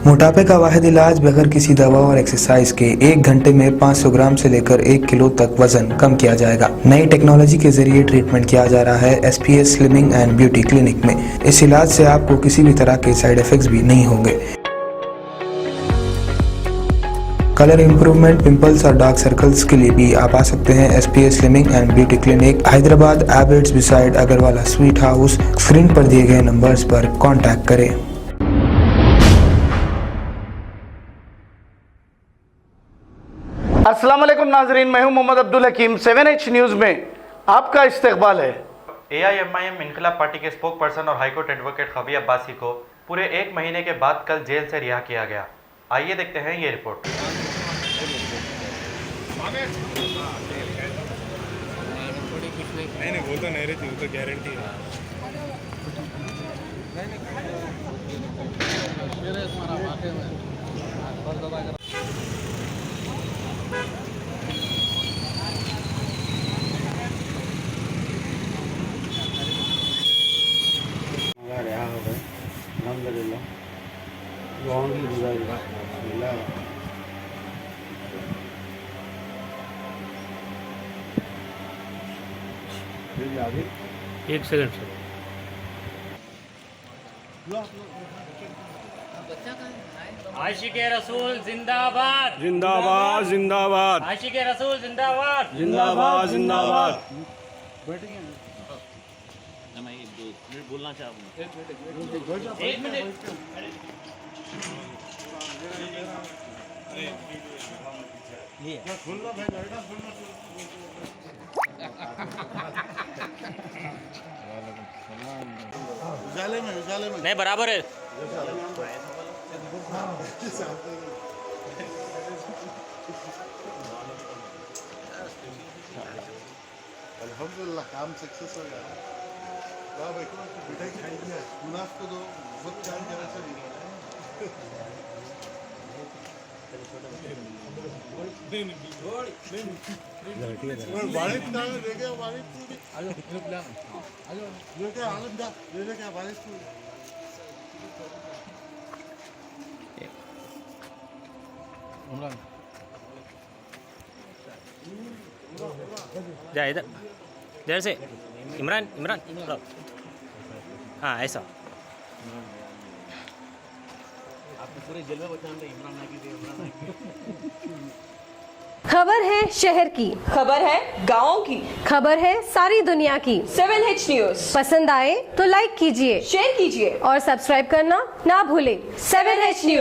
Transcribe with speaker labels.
Speaker 1: मोटापे का वाहिद इलाज बगैर किसी दवा और एक्सरसाइज के 1 घंटे में 500 ग्राम से लेकर 1 किलो तक वजन कम किया जाएगा। नई टेक्नोलॉजी के जरिए ट्रीटमेंट किया जा रहा है SPS slimming and beauty clinic में। इस इलाज से आपको किसी भी तरह के साइड इफेक्ट्स भी नहीं होंगे। कलर इंप्रूवमेंट, पिंपल्स और डार्क सर्कल्स के लिए भी आप आ सकते हैं SPS slimming and beauty clinic, Hyderabad, एबर्ट्स beside Agarwala sweet house. Screen पर दिए गए नंबर्स पर कॉन्टैक्ट करें।
Speaker 2: अस्सलाम वालेकुम नाजरीन, मैं हूं मोहम्मद अब्दुल हकीम। 7H न्यूज़ में आपका इस्तकबाल है।
Speaker 3: AIMIM इनकलाब पार्टी के स्पोक पर्सन और हाईकोर्ट एडवोकेट खबी अब्बासी को पूरे 1 महीने के बाद कल जेल से रिहा किया गया। आइए देखते हैं ये रिपोर्ट।
Speaker 4: नहीं वो तो नहीं रहती, वो तो गारंटी है। रिहा हो गए अलहमदुलिल्लाह।
Speaker 5: एक सेकंड सर। आशिके रसूल जिंदाबाद
Speaker 4: जिंदाबाद जिंदाबाद
Speaker 5: आशिके रसूल जिंदाबाद
Speaker 4: जिंदाबाद जिंदाबाद।
Speaker 5: बोलना चाहूँगा। एक मिनट। नहीं बराबर है।
Speaker 6: अल्हम्दुलिल्लाह काम सक्सेस हो गया। वाह भाई को मिठाई खाई है, मुनाफ को दो बहुत काम करे से बारिश का ले गया, बारिश पूरी आलो लेके आलम दा ले क्या बारिश पूरी
Speaker 5: जा इधर इधर से इमरान इमरान हाँ ऐसा पूरे जेल में बचाने इमरान
Speaker 7: खबर है शहर की,
Speaker 8: खबर है गाँव की,
Speaker 7: खबर है सारी दुनिया की।
Speaker 8: 7H न्यूज़
Speaker 7: पसंद आए तो लाइक कीजिए,
Speaker 8: शेयर कीजिए
Speaker 7: और सब्सक्राइब करना ना भूलें।
Speaker 8: 7H news.